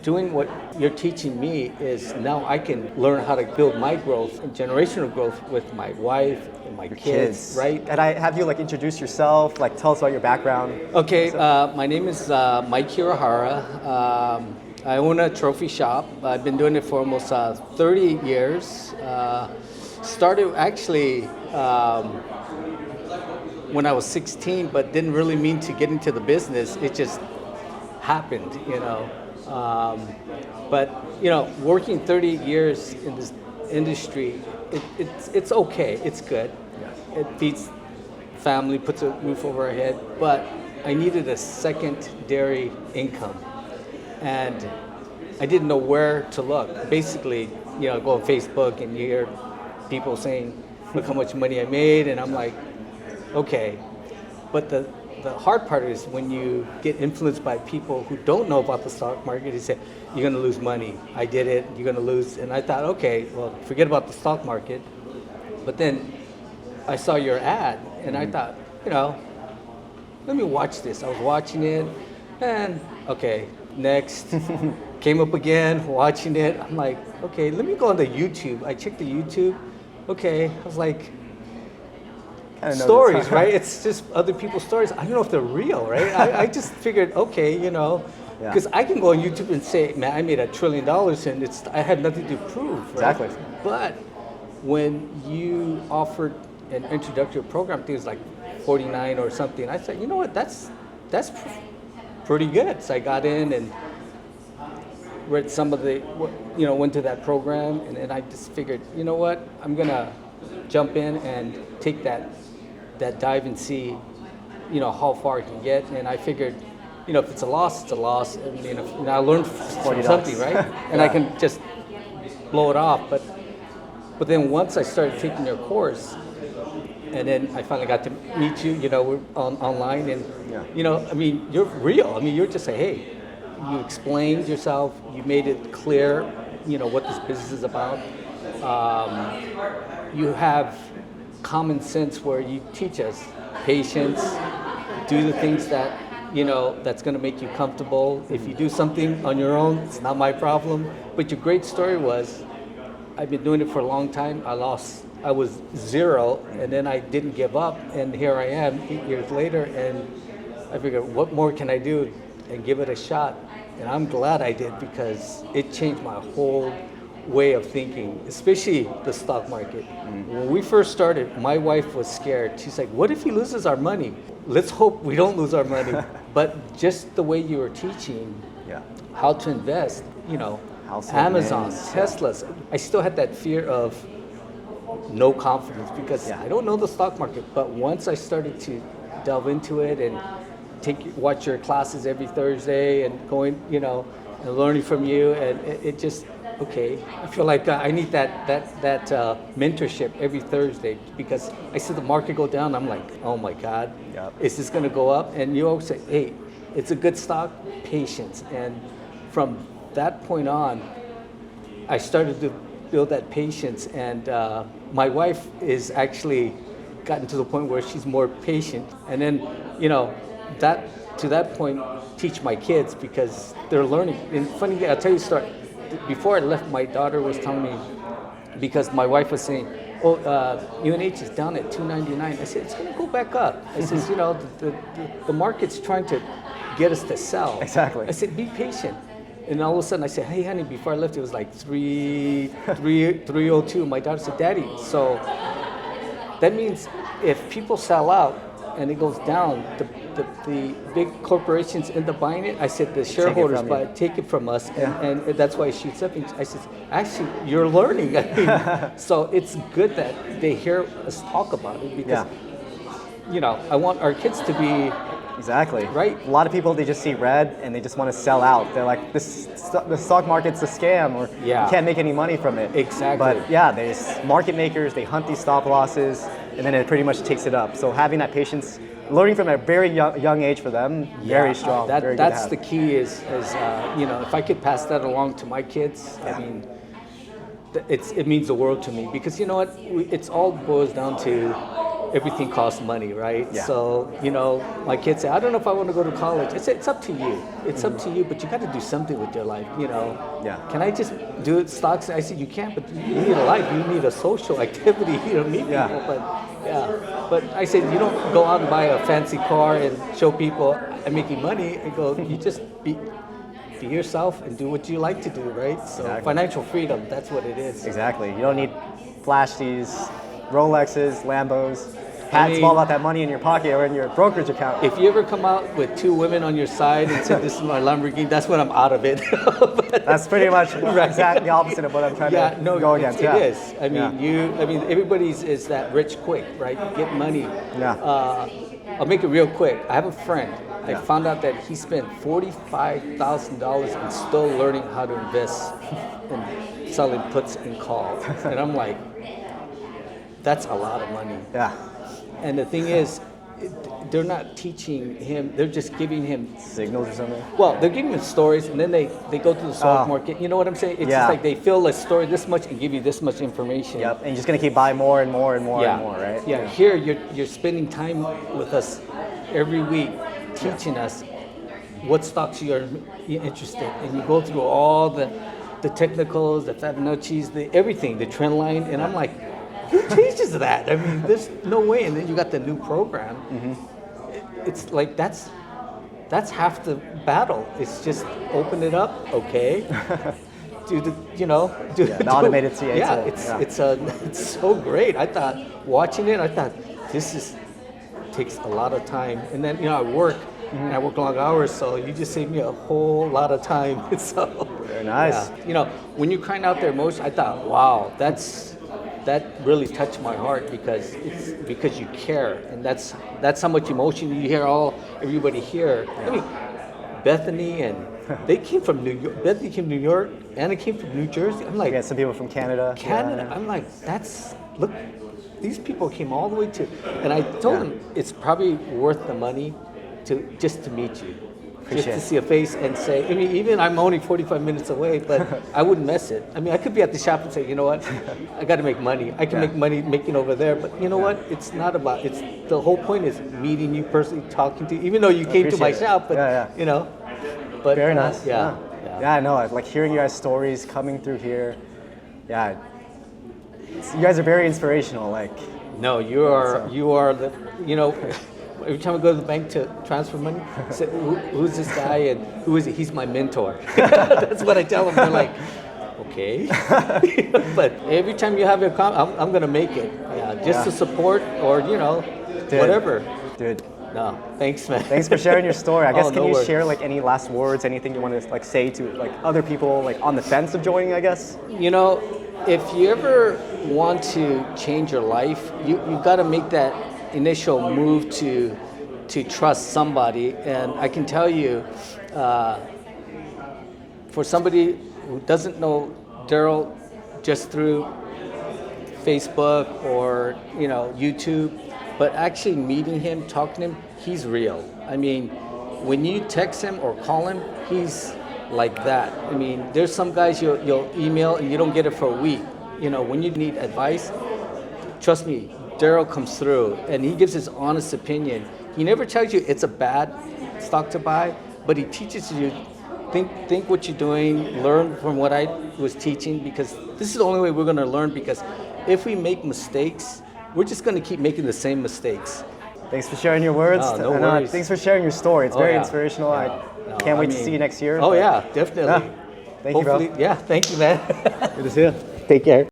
Doing what you're teaching me is now I can learn how to build my growth and generational growth with my wife and my kids, right? And I have you like introduce yourself, like tell us about your background. Okay, my name is Mike Hirahara. I own a trophy shop. I've been doing it for almost 30 years. Started actually when I was 16, but didn't really mean to get into the business. It just happened, you know. But you know, working 30 years in this industry, it's okay. It's good. It feeds family, puts a roof over our head. But I needed a secondary income, and I didn't know where to look. Basically, you know, go on Facebook and you hear people saying, "Look how much money I made," and I'm like, okay. But the hard part is when you get influenced by people who don't know about the stock market. They say, you're going to lose money. I did it. You're going to lose. And I thought, okay, well, forget about the stock market. But then I saw your ad, and I thought, you know, let me watch this. I was watching it, and okay, next. Came up again, watching it. I'm like, okay, let me go on the YouTube. I checked the YouTube. Okay, I was like, stories, right? It's just other people's stories. I don't know if they're real, right? I just figured, okay, you know, because I can go on YouTube and say, man, I made $1 trillion, and I had nothing to prove, right? Exactly. But when you offered an introductory program, things like 49 or something, I said, you know what, that's pretty good. So I got in and read some of the, you know, went to that program, and then I just figured, you know what, I'm gonna jump in and take that dive and see, you know, how far I can get. And I figured, you know, if it's a loss, it's a loss. I mean, I learned from something, right? And I can just blow it off. But then once I started taking your course, and then I finally got to meet you, you know, we're online, and you know, I mean, you're real. I mean, you're just say, hey, you explained yourself, you made it clear, you know, what this business is about. You have common sense where you teach us patience, do the things that, you know, that's going to make you comfortable. If you do something on your own, it's not my problem. But your great story was, I've been doing it for a long time. I was zero, and then I didn't give up, and here I am 8 years later, and I figured, what more can I do and give it a shot? And I'm glad I did, because it changed my whole way of thinking, especially the stock market. When we first started, my wife was scared. She's like, what if he loses our money? Let's hope we don't lose our money. But just the way you were teaching how to invest, you know, Amazon, Teslas, I still had that fear of no confidence, because I don't know the stock market. But once I started to delve into it and watch your classes every Thursday and going, you know, and learning from you, and it just, okay, I feel like I need that mentorship every Thursday, because I see the market go down. I'm like, oh my God, is this going to go up? And you always say, hey, it's a good stock, patience. And from that point on, I started to build that patience. And my wife is actually gotten to the point where she's more patient. And then, you know, to that point, teach my kids, because they're learning. And funny, I'll tell you a story. Before I left, my daughter was telling me, because my wife was saying, oh, UNH is down at 299. I said, it's going to go back up. I said, you know, the market's trying to get us to sell. Exactly. I said, be patient. And all of a sudden I said, hey, honey, before I left, it was like 302. My daughter said, Daddy, so that means if people sell out and it goes down, the big corporations end up buying it. I said, the shareholders take it from us, and that's why it shoots up. And I said, actually, you're learning. I mean, so it's good that they hear us talk about it, because, you know, I want our kids to be exactly right. A lot of people, they just see red and they just want to sell out. They're like, the stock market's a scam, or you can't make any money from it. Exactly. But there's market makers, they hunt these stop losses, and then it pretty much takes it up. So having that patience, learning from a very young age for them, very strong. That's the key. Is you know, if I could pass that along to my kids, I mean, it means the world to me, because you know what, it's all boils down to everything costs money, right? Yeah. So, you know, my kids say, I don't know if I want to go to college. I said, it's up to you. It's up to you, but you got to do something with your life, you know. Yeah. Can I just do it stocks? I said, you can't, but you need a life. You need a social activity. You don't meet Yeah. people. But I said, you don't go out and buy a fancy car and show people I'm making money. I go, you just be yourself and do what you like to do, right? So Exactly. financial freedom, that's what it is. Exactly. You don't need flashies, Rolexes, Lambos. Pat's mean- all about that money in your pocket or in your brokerage account. If you ever come out with two women on your side and say, this is my Lamborghini, that's when I'm out of it. But- That's pretty much Right. exactly the opposite of what I'm trying yeah, to no, go it against. Yeah. is. I mean, everybody's is that rich quick, right? You get money. Yeah. I'll make it real quick. I have a friend. I Yeah. found out that he spent $45,000 and still learning how to invest in selling puts and calls. And I'm like, that's a lot of money. Yeah. And the thing is, they're not teaching him, they're just giving him, Signals or something. well, they're giving him stories and then they go to the stock Oh. market. You know what I'm saying? It's Yeah. just like they fill a story this much and give you this much information. Yep. And you're just gonna keep buying more and more and more Yeah. and more, right? Yeah. Here you're spending time with us every week, teaching us what stocks you're interested in. And you go through all the technicals, the Fibonacci's, everything, the trend line. And I'm like, who teaches that? I mean, there's no way. And then you got the new program. It's like that's half the battle. It's just open it up, okay? Do the the automated CA Yeah, tool. it's so great. I thought watching it, I thought this takes a lot of time. And then I work. And I work long hours, so you just save me a whole lot of time. So Very nice. yeah. When you're crying out their emotion, I thought, wow, that really touched my heart because you care, and that's how much emotion you hear everybody here. I mean, Bethany and they came from New York. Bethany came from New York, Anna came from New Jersey. I'm like, We got some people from Canada. Canada. Yeah. I'm like, look, these people came all the way and I told them it's probably worth the money just to meet you. Appreciate Just to it. see a face and say, I mean, even I'm only 45 minutes away, but I wouldn't miss it. I mean, I could be at the shop and say, you know what, I got to make money. I can make money making over there, but you know what? It's not about. The whole point is meeting you personally, talking to you. Even though you came to my Appreciate it. shop, but But Very nice. Yeah. Yeah, I know. Like hearing you guys' stories coming through here. Yeah. You guys are very inspirational. Like, No, you are the, every time I go to the bank to transfer money, I say, who's this guy and who is he? He's my mentor. That's what I tell them. They're like, okay. But every time you have I'm going to make it. Yeah, just to support or, whatever. dude, No, thanks, man. thanks for sharing your story. I guess Oh, can no you worries. share like any last words, anything you want to like say to like other people like on the fence of joining, I guess? If you ever want to change your life, you got to make that initial move to trust somebody. And I can tell you, for somebody who doesn't know Daryl just through Facebook or YouTube, but actually meeting him, talking to him, he's real. I mean, when you text him or call him, he's like that. I mean, there's some guys you'll email and you don't get it for a week. When you need advice, trust me, Daryl comes through and he gives his honest opinion. He never tells you it's a bad stock to buy, but he teaches you think what you're doing, learn from what I was teaching, because this is the only way we're going to learn, because if we make mistakes, we're just going to keep making the same mistakes. Thanks for sharing your words. Oh, no and, worries. thanks for sharing your story. It's Oh, very yeah. inspirational. Yeah. I can't wait to see you next year. Oh yeah, definitely. Yeah. Thank you, bro. Hopefully, yeah, thank you, man. Good to see you. Take care.